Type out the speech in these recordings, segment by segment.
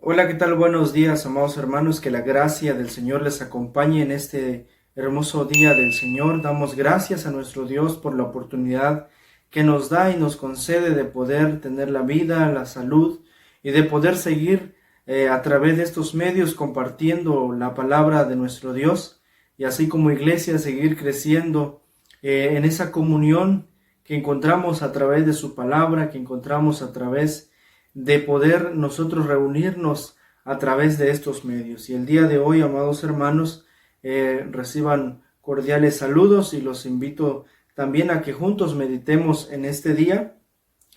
Hola, ¿qué tal? Buenos días, amados hermanos. Que la gracia del Señor les acompañe en este hermoso día del Señor. Damos gracias a nuestro Dios por la oportunidad que nos da y nos concede de poder tener la vida, la salud y de poder seguir a través de estos medios compartiendo la palabra de nuestro Dios y así como iglesia seguir creciendo en esa comunión que encontramos a través de su palabra, que encontramos a través de poder nosotros reunirnos a través de estos medios. Y el día de hoy, amados hermanos, reciban cordiales saludos y los invito también a que juntos meditemos en este día.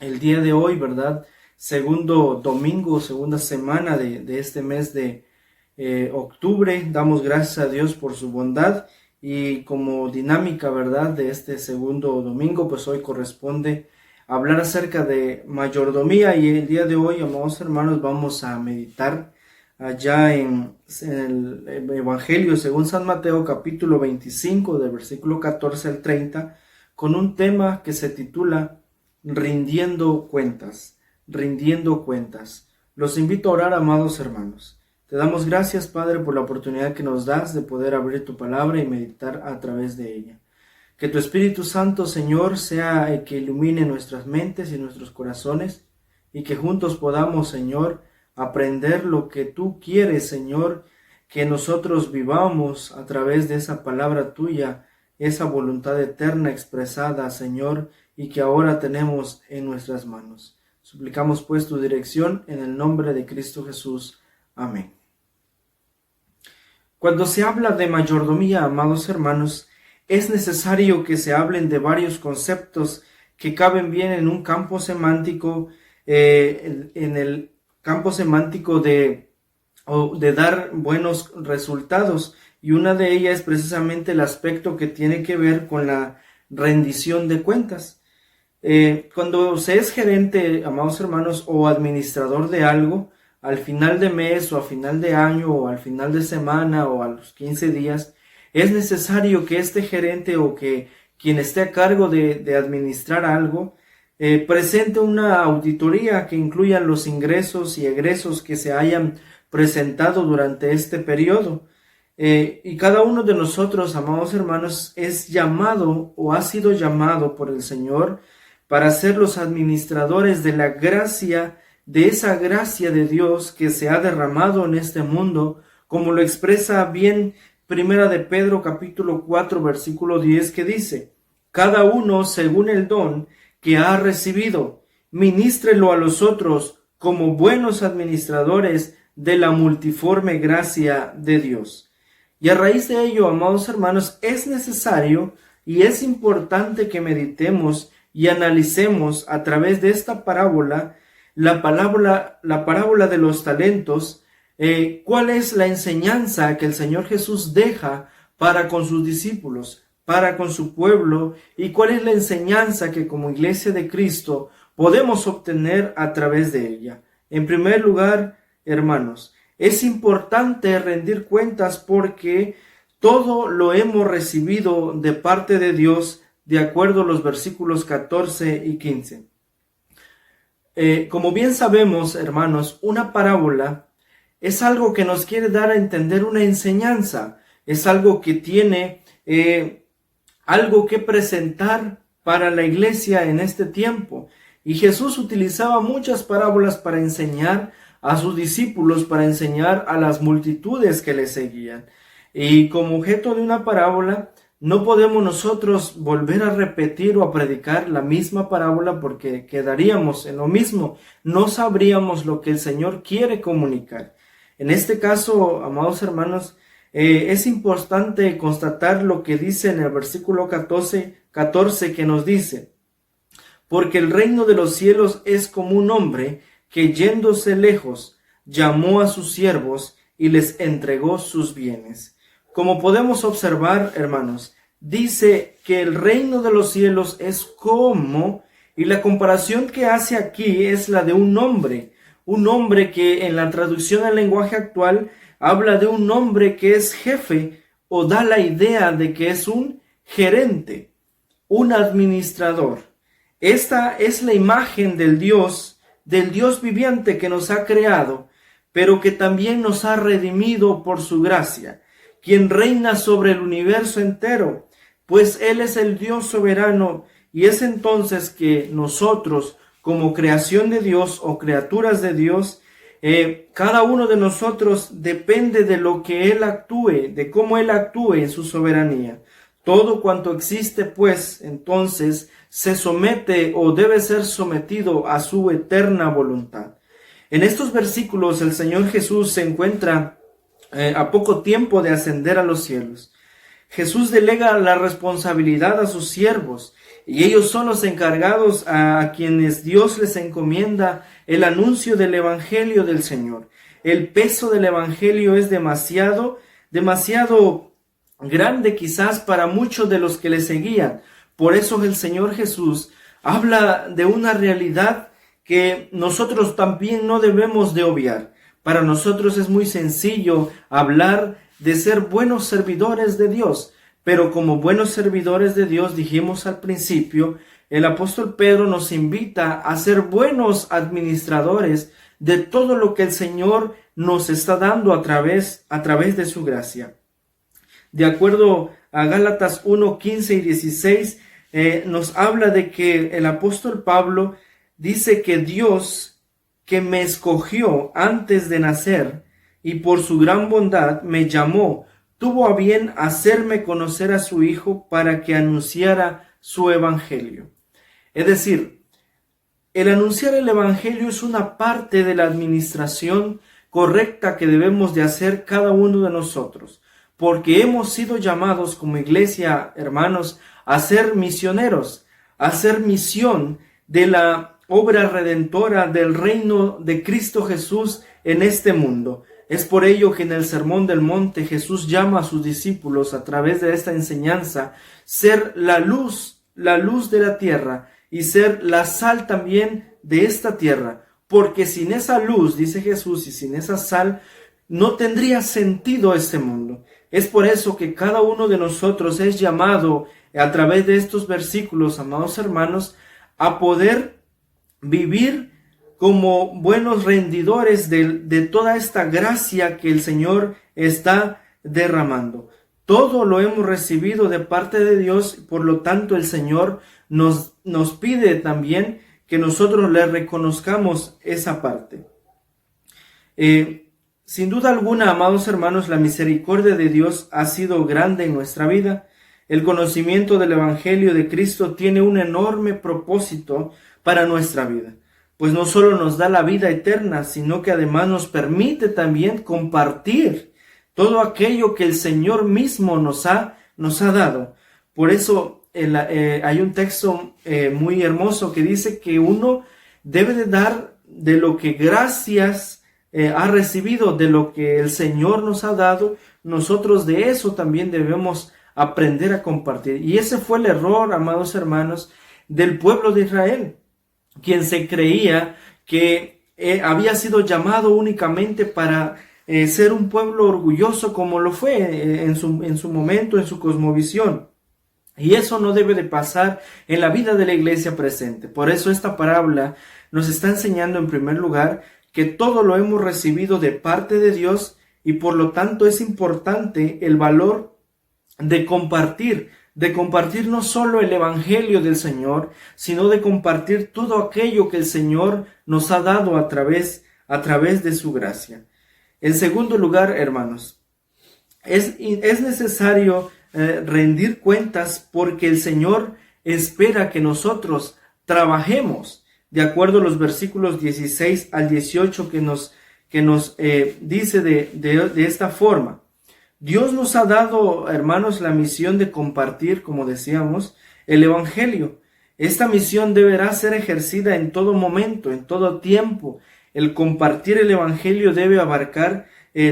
El día de hoy, ¿verdad? Segundo domingo, segunda semana de este mes de octubre. Damos gracias a Dios por su bondad y como dinámica, ¿verdad? De este segundo domingo, pues hoy corresponde hablar acerca de mayordomía y el día de hoy, amados hermanos, vamos a meditar allá en el Evangelio según San Mateo capítulo 25 del versículo 14 al 30 con un tema que se titula rindiendo cuentas, rindiendo cuentas. Los invito a orar, amados hermanos. Te damos gracias, Padre, por la oportunidad que nos das de poder abrir tu palabra y meditar a través de ella. Que tu Espíritu Santo, Señor, sea el que ilumine nuestras mentes y nuestros corazones y que juntos podamos, Señor, aprender lo que tú quieres, Señor, que nosotros vivamos a través de esa palabra tuya, esa voluntad eterna expresada, Señor, y que ahora tenemos en nuestras manos. Suplicamos pues tu dirección en el nombre de Cristo Jesús. Amén. Cuando se habla de mayordomía, amados hermanos, es necesario que se hablen de varios conceptos que caben bien en un campo semántico, en el campo semántico de dar buenos resultados. Y una de ellas es precisamente el aspecto que tiene que ver con la rendición de cuentas. Cuando se es gerente, amados hermanos, o administrador de algo, al final de mes o a final de año o al final de semana o a los 15 días, es necesario que este gerente o que quien esté a cargo de administrar algo presente una auditoría que incluya los ingresos y egresos que se hayan presentado durante este periodo. Y cada uno de nosotros, amados hermanos, es llamado o ha sido llamado por el Señor para ser los administradores de la gracia, de esa gracia de Dios que se ha derramado en este mundo, como lo expresa bien Primera de Pedro capítulo 4 versículo 10 que dice: cada uno según el don que ha recibido, ministrelo a los otros como buenos administradores de la multiforme gracia de Dios. Y a raíz de ello, amados hermanos, es necesario y es importante que meditemos y analicemos a través de esta parábola, la parábola de los talentos, cuál es la enseñanza que el Señor Jesús deja para con sus discípulos, para con su pueblo, y cuál es la enseñanza que como iglesia de Cristo podemos obtener a través de ella. En primer lugar, hermanos, es importante rendir cuentas porque todo lo hemos recibido de parte de Dios, de acuerdo a los versículos 14 y 15. Como bien sabemos, hermanos, una parábola es algo que nos quiere dar a entender una enseñanza, es algo que tiene algo que presentar para la iglesia en este tiempo. Y Jesús utilizaba muchas parábolas para enseñar a sus discípulos, para enseñar a las multitudes que le seguían. Y como objeto de una parábola, no podemos nosotros volver a repetir o a predicar la misma parábola porque quedaríamos en lo mismo. No sabríamos lo que el Señor quiere comunicar. En este caso, amados hermanos, es importante constatar lo que dice en el versículo 14 que nos dice: porque el reino de los cielos es como un hombre que yéndose lejos llamó a sus siervos y les entregó sus bienes. Como podemos observar, hermanos, dice que el reino de los cielos es como, y la comparación que hace aquí es la de un hombre que en la traducción al lenguaje actual habla de un hombre que es jefe o da la idea de que es un gerente, un administrador. Esta es la imagen del Dios viviente que nos ha creado pero que también nos ha redimido por su gracia, quien reina sobre el universo entero, pues Él es el Dios soberano, y es entonces que nosotros, como creación de Dios o criaturas de Dios, cada uno de nosotros depende de lo que Él actúe, de cómo Él actúe en su soberanía. Todo cuanto existe, pues, entonces, se somete o debe ser sometido a su eterna voluntad. En estos versículos el Señor Jesús se encuentra a poco tiempo de ascender a los cielos. Jesús delega la responsabilidad a sus siervos y ellos son los encargados a quienes Dios les encomienda el anuncio del Evangelio del Señor. El peso del Evangelio es demasiado grande quizás para muchos de los que le seguían. Por eso el Señor Jesús habla de una realidad que nosotros también no debemos de obviar. Para nosotros es muy sencillo hablar de ser buenos servidores de Dios, pero como buenos servidores de Dios, dijimos al principio, el apóstol Pedro nos invita a ser buenos administradores de todo lo que el Señor nos está dando a través de su gracia. De acuerdo a Gálatas 1, 15 y 16, nos habla de que el apóstol Pablo dice que Dios, que me escogió antes de nacer y por su gran bondad me llamó, tuvo a bien hacerme conocer a su Hijo para que anunciara su evangelio. Es decir, el anunciar el evangelio es una parte de la administración correcta que debemos de hacer cada uno de nosotros, porque hemos sido llamados como iglesia, hermanos, a ser misioneros, a hacer misión de la obra redentora del reino de Cristo Jesús en este mundo. Es por ello que en el Sermón del Monte Jesús llama a sus discípulos a través de esta enseñanza ser la luz de la tierra y ser la sal también de esta tierra, porque sin esa luz, dice Jesús, y sin esa sal no tendría sentido este mundo. Es por eso que cada uno de nosotros es llamado a través de estos versículos, amados hermanos, a poder vivir como buenos rendidores de toda esta gracia que el Señor está derramando. Todo lo hemos recibido de parte de Dios, por lo tanto el Señor nos pide también que nosotros le reconozcamos esa parte. Sin duda alguna, amados hermanos, la misericordia de Dios ha sido grande en nuestra vida. El conocimiento del Evangelio de Cristo tiene un enorme propósito para nuestra vida, pues no solo nos da la vida eterna, sino que además nos permite también compartir todo aquello que el Señor mismo nos ha dado. Por eso hay un texto muy hermoso que dice que uno debe de dar de lo que gracias ha recibido, de lo que el Señor nos ha dado. Nosotros de eso también debemos aprender a compartir. Y ese fue el error, amados hermanos, del pueblo de Israel, quien se creía que había sido llamado únicamente para ser un pueblo orgulloso, como lo fue en su momento, en su cosmovisión. Y eso no debe de pasar en la vida de la iglesia presente. Por eso esta parábola nos está enseñando en primer lugar que todo lo hemos recibido de parte de Dios y por lo tanto es importante el valor de compartir no solo el Evangelio del Señor, sino de compartir todo aquello que el Señor nos ha dado a través de su gracia. En segundo lugar, hermanos, es necesario rendir cuentas porque el Señor espera que nosotros trabajemos, de acuerdo a los versículos 16 al 18 que nos dice de esta forma. Dios nos ha dado, hermanos, la misión de compartir, como decíamos, el Evangelio. Esta misión deberá ser ejercida en todo momento, en todo tiempo. El compartir el Evangelio debe abarcar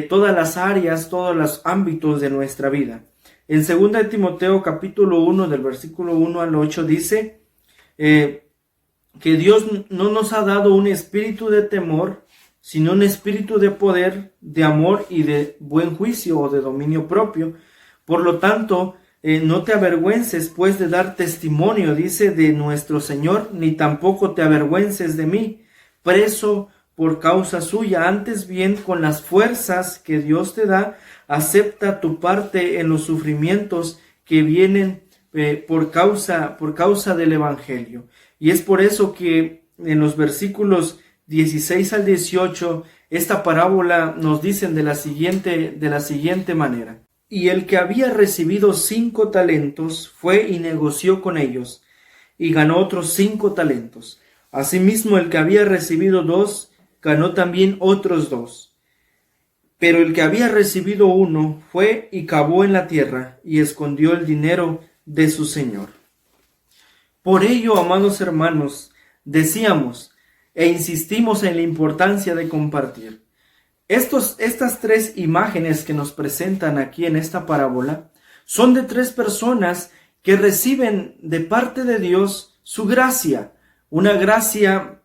todas las áreas, todos los ámbitos de nuestra vida. En 2 Timoteo capítulo 1, del versículo 1 al 8, dice que Dios no nos ha dado un espíritu de temor, sino un espíritu de poder, de amor y de buen juicio o de dominio propio. Por lo tanto, no te avergüences pues de dar testimonio, dice, de nuestro Señor, ni tampoco te avergüences de mí, preso por causa suya, antes bien con las fuerzas que Dios te da, acepta tu parte en los sufrimientos que vienen por causa del Evangelio. Y es por eso que en los versículos 16 al 18, esta parábola nos dicen de la siguiente manera. Y el que había recibido 5 talentos fue y negoció con ellos, y ganó otros 5 talentos. Asimismo, el que había recibido 2, ganó también otros 2. Pero el que había recibido 1 fue y cavó en la tierra, y escondió el dinero de su señor. Por ello, amados hermanos, decíamos e insistimos en la importancia de compartir. Estas 3 imágenes que nos presentan aquí en esta parábola son de 3 personas que reciben de parte de Dios su gracia, una gracia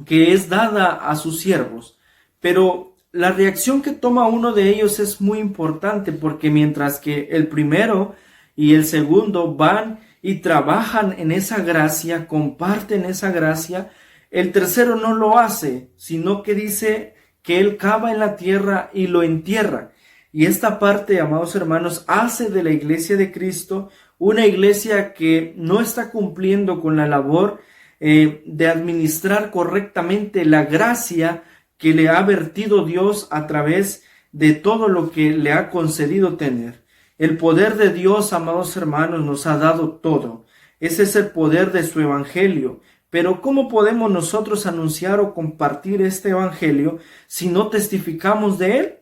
que es dada a sus siervos. Pero la reacción que toma uno de ellos es muy importante, porque mientras que el primero y el segundo van y trabajan en esa gracia, comparten esa gracia, el tercero no lo hace, sino que dice que él cava en la tierra y lo entierra. Y esta parte, amados hermanos, hace de la iglesia de Cristo una iglesia que no está cumpliendo con la labor de administrar correctamente la gracia que le ha vertido Dios a través de todo lo que le ha concedido tener. El poder de Dios, amados hermanos, nos ha dado todo. Ese es el poder de su evangelio. Pero ¿cómo podemos nosotros anunciar o compartir este evangelio si no testificamos de él?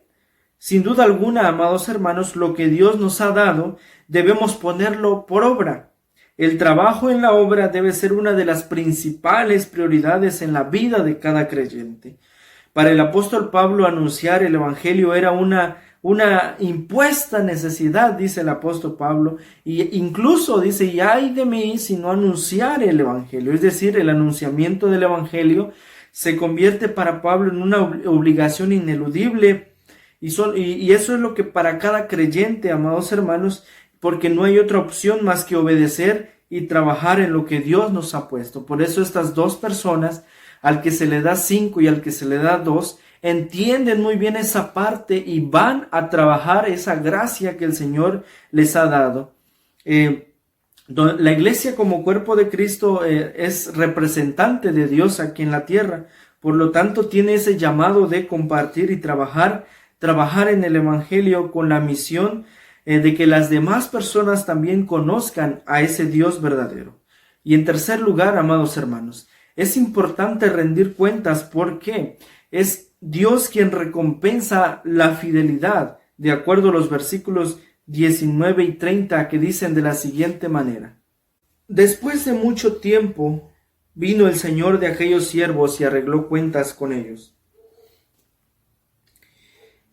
Sin duda alguna, amados hermanos, lo que Dios nos ha dado debemos ponerlo por obra. El trabajo en la obra debe ser una de las principales prioridades en la vida de cada creyente. Para el apóstol Pablo, anunciar el evangelio era una impuesta necesidad, dice el apóstol Pablo, y incluso dice, y ay de mí si no anunciar el evangelio. Es decir, el anunciamiento del evangelio se convierte para Pablo en una obligación ineludible, y eso es lo que para cada creyente, amados hermanos, porque no hay otra opción más que obedecer y trabajar en lo que Dios nos ha puesto. Por eso estas 2 personas, al que se le da 5 y al que se le da 2, entienden muy bien esa parte y van a trabajar esa gracia que el Señor les ha dado. La iglesia como cuerpo de Cristo es representante de Dios aquí en la tierra. Por lo tanto, tiene ese llamado de compartir y trabajar en el evangelio con la misión de que las demás personas también conozcan a ese Dios verdadero. Y en tercer lugar, amados hermanos, es importante rendir cuentas porque es Dios quien recompensa la fidelidad, de acuerdo a los versículos 19 y 30 que dicen de la siguiente manera. Después de mucho tiempo vino el señor de aquellos siervos y arregló cuentas con ellos.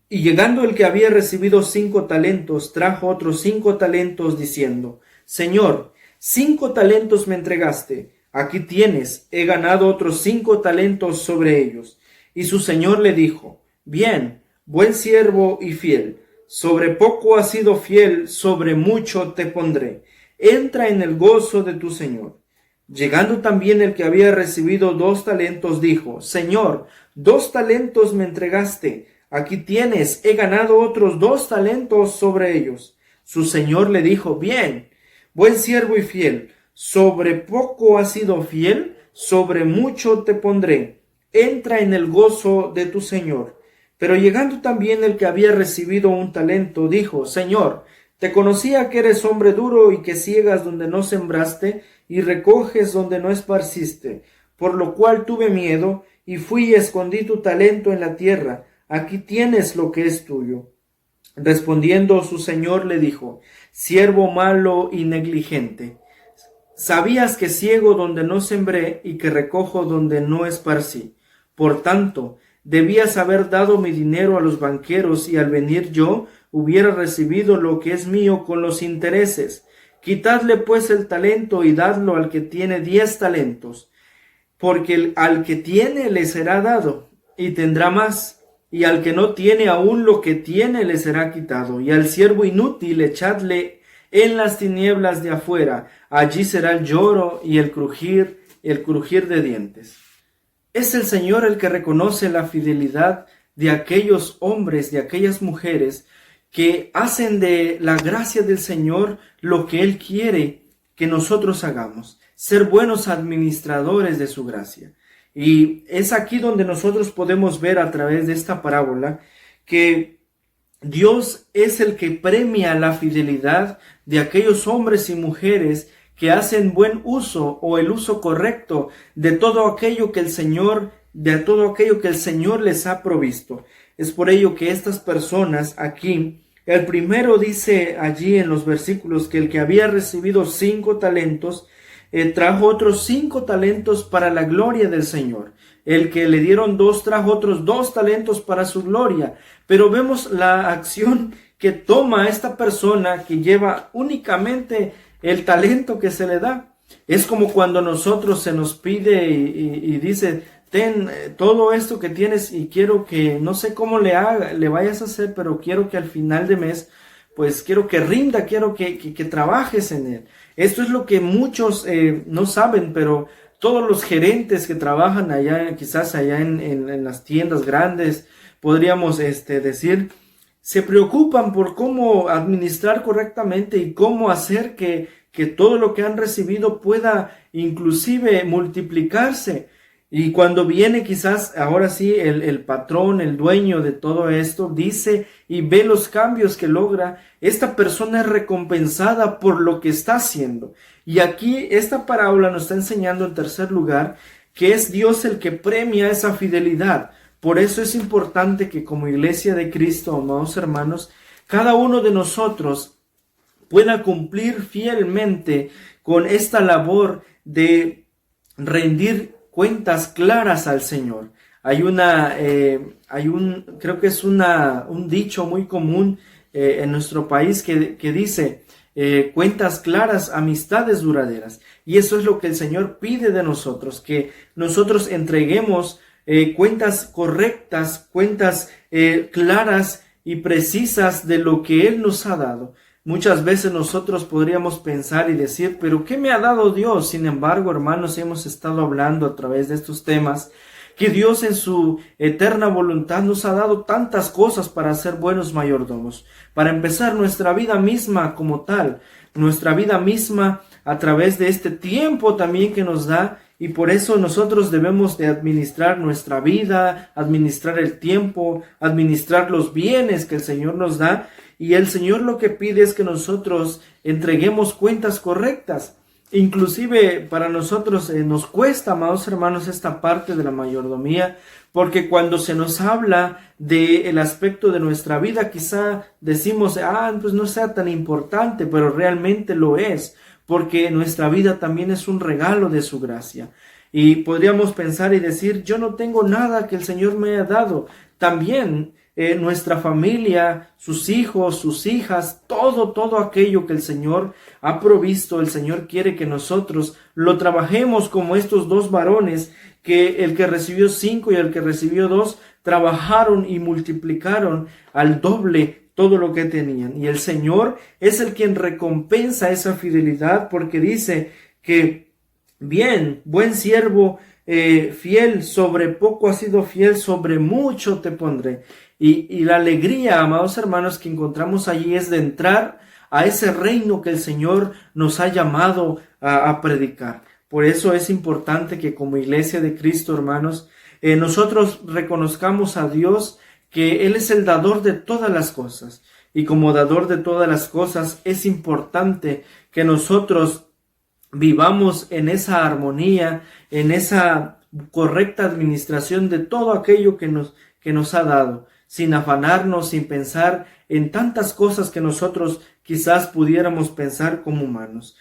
Y llegando el que había recibido 5 talentos, trajo otros 5 talentos diciendo, Señor, 5 talentos me entregaste, aquí tienes, he ganado otros 5 talentos sobre ellos. Y su señor le dijo, bien, buen siervo y fiel, sobre poco has sido fiel, sobre mucho te pondré. Entra en el gozo de tu señor. Llegando también el que había recibido 2 talentos, dijo, Señor, 2 talentos me entregaste, aquí tienes, he ganado otros 2 talentos sobre ellos. Su señor le dijo, bien, buen siervo y fiel, sobre poco has sido fiel, sobre mucho te pondré. Entra en el gozo de tu señor. Pero llegando también el que había recibido 1 talento, dijo, Señor, te conocía que eres hombre duro y que ciegas donde no sembraste y recoges donde no esparciste, por lo cual tuve miedo y fui y escondí tu talento en la tierra. Aquí tienes lo que es tuyo. Respondiendo su señor le dijo, siervo malo y negligente, sabías que ciego donde no sembré y que recojo donde no esparcí. Por tanto, debías haber dado mi dinero a los banqueros y al venir yo hubiera recibido lo que es mío con los intereses. Quitadle pues el talento y dadlo al que tiene 10 talentos, porque al que tiene le será dado y tendrá más, y al que no tiene aún lo que tiene le será quitado. Y al siervo inútil echadle en las tinieblas de afuera, allí será el lloro y el crujir de dientes. Es el Señor el que reconoce la fidelidad de aquellos hombres, de aquellas mujeres que hacen de la gracia del Señor lo que Él quiere que nosotros hagamos, ser buenos administradores de su gracia. Y es aquí donde nosotros podemos ver a través de esta parábola que Dios es el que premia la fidelidad de aquellos hombres y mujeres que hacen buen uso o el uso correcto de todo aquello que el Señor les ha provisto. Es por ello que estas personas aquí, el primero dice allí en los versículos que el que había recibido 5 talentos, trajo otros 5 talentos para la gloria del Señor. El que le dieron 2 trajo otros 2 talentos para su gloria. Pero vemos la acción que toma esta persona que lleva únicamente el talento que se le da. Es como cuando nosotros se nos pide y dice, ten todo esto que tienes y quiero que, no sé cómo le vayas a hacer, pero quiero que al final de mes, pues quiero que rinda, quiero que trabajes en él. Esto es lo que muchos no saben, pero todos los gerentes que trabajan allá, quizás allá en las tiendas grandes, podríamos decir, se preocupan por cómo administrar correctamente y cómo hacer que todo lo que han recibido pueda inclusive multiplicarse. Y cuando viene quizás ahora sí el patrón, el dueño de todo esto, dice y ve los cambios que logra, esta persona es recompensada por lo que está haciendo. Y aquí esta parábola nos está enseñando en tercer lugar que es Dios el que premia esa fidelidad. Por eso es importante que como iglesia de Cristo, amados hermanos, cada uno de nosotros pueda cumplir fielmente con esta labor de rendir cuentas claras al Señor. Creo que es un dicho muy común en nuestro país que dice, cuentas claras, amistades duraderas. Y eso es lo que el Señor pide de nosotros, que nosotros entreguemos cuentas correctas, cuentas claras y precisas de lo que Él nos ha dado. Muchas veces nosotros podríamos pensar y decir, pero ¿qué me ha dado Dios? Sin embargo, hermanos, hemos estado hablando a través de estos temas que Dios en su eterna voluntad nos ha dado tantas cosas para ser buenos mayordomos. Para empezar, nuestra vida misma como tal, nuestra vida misma a través de este tiempo también que nos da, y por eso nosotros debemos de administrar nuestra vida, administrar el tiempo, administrar los bienes que el Señor nos da, y el Señor lo que pide es que nosotros entreguemos cuentas correctas. Inclusive para nosotros nos cuesta, amados hermanos, esta parte de la mayordomía, porque cuando se nos habla del aspecto de nuestra vida, quizá decimos, pues no sea tan importante, pero realmente lo es, porque nuestra vida también es un regalo de su gracia. Y podríamos pensar y decir, yo no tengo nada que el Señor me haya dado. También nuestra familia, sus hijos, sus hijas, todo aquello que el Señor ha provisto, el Señor quiere que nosotros lo trabajemos como estos 2 varones, que el que recibió 5 y el que recibió 2 trabajaron y multiplicaron al doble todo lo que tenían. Y el Señor es el quien recompensa esa fidelidad, porque dice que bien, buen siervo, fiel, sobre poco has sido fiel, sobre mucho te pondré. Y la alegría, amados hermanos, que encontramos allí es de entrar a ese reino que el Señor nos ha llamado a predicar. Por eso es importante que como iglesia de Cristo, hermanos, nosotros reconozcamos a Dios que Él es el dador de todas las cosas. Y como dador de todas las cosas, es importante que nosotros vivamos en esa armonía, en esa correcta administración de todo aquello que nos ha dado, sin afanarnos, sin pensar en tantas cosas que nosotros quizás pudiéramos pensar como humanos.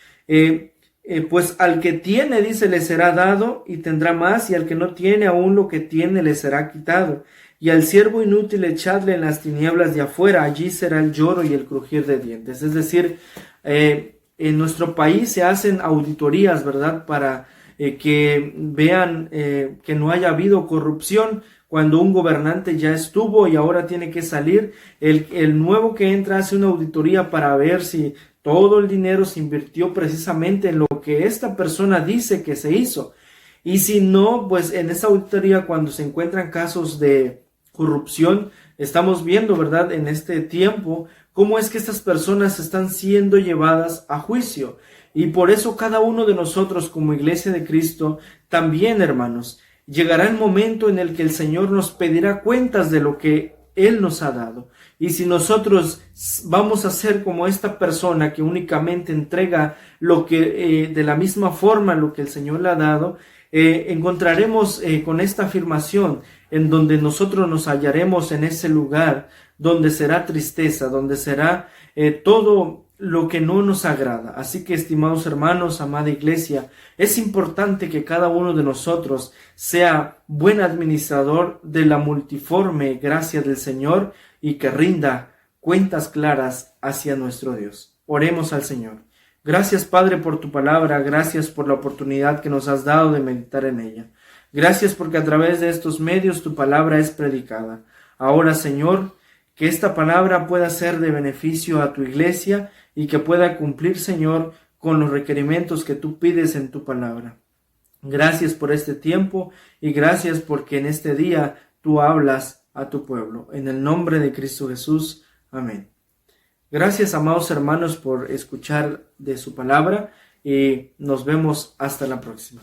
Pues al que tiene, dice, le será dado y tendrá más, y al que no tiene, aún lo que tiene le será quitado. Y al siervo inútil echadle en las tinieblas de afuera, allí será el lloro y el crujir de dientes. Es decir, en nuestro país se hacen auditorías, ¿verdad?, para que vean que no haya habido corrupción. Cuando un gobernante ya estuvo y ahora tiene que salir, el nuevo que entra hace una auditoría para ver si todo el dinero se invirtió precisamente en lo que esta persona dice que se hizo. Y si no, pues en esta auditoría, cuando se encuentran casos de corrupción, estamos viendo, ¿verdad?, en este tiempo, cómo es que estas personas están siendo llevadas a juicio. Y por eso cada uno de nosotros como Iglesia de Cristo, también, hermanos, llegará el momento en el que el Señor nos pedirá cuentas de lo que Él nos ha dado. Y si nosotros vamos a ser como esta persona que únicamente entrega lo que de la misma forma lo que el Señor le ha dado, encontraremos con esta afirmación en donde nosotros nos hallaremos en ese lugar donde será tristeza, donde será todo lo que no nos agrada. Así que, estimados hermanos, amada iglesia, es importante que cada uno de nosotros sea buen administrador de la multiforme gracia del Señor y que rinda cuentas claras hacia nuestro Dios. Oremos al Señor. Gracias, Padre, por tu palabra. Gracias por la oportunidad que nos has dado de meditar en ella. Gracias porque a través de estos medios tu palabra es predicada. Ahora, Señor, que esta palabra pueda ser de beneficio a tu iglesia y que pueda cumplir, Señor, con los requerimientos que tú pides en tu palabra. Gracias por este tiempo y gracias porque en este día tú hablas a tu pueblo. En el nombre de Cristo Jesús. Amén. Gracias, amados hermanos, por escuchar de su palabra y nos vemos hasta la próxima.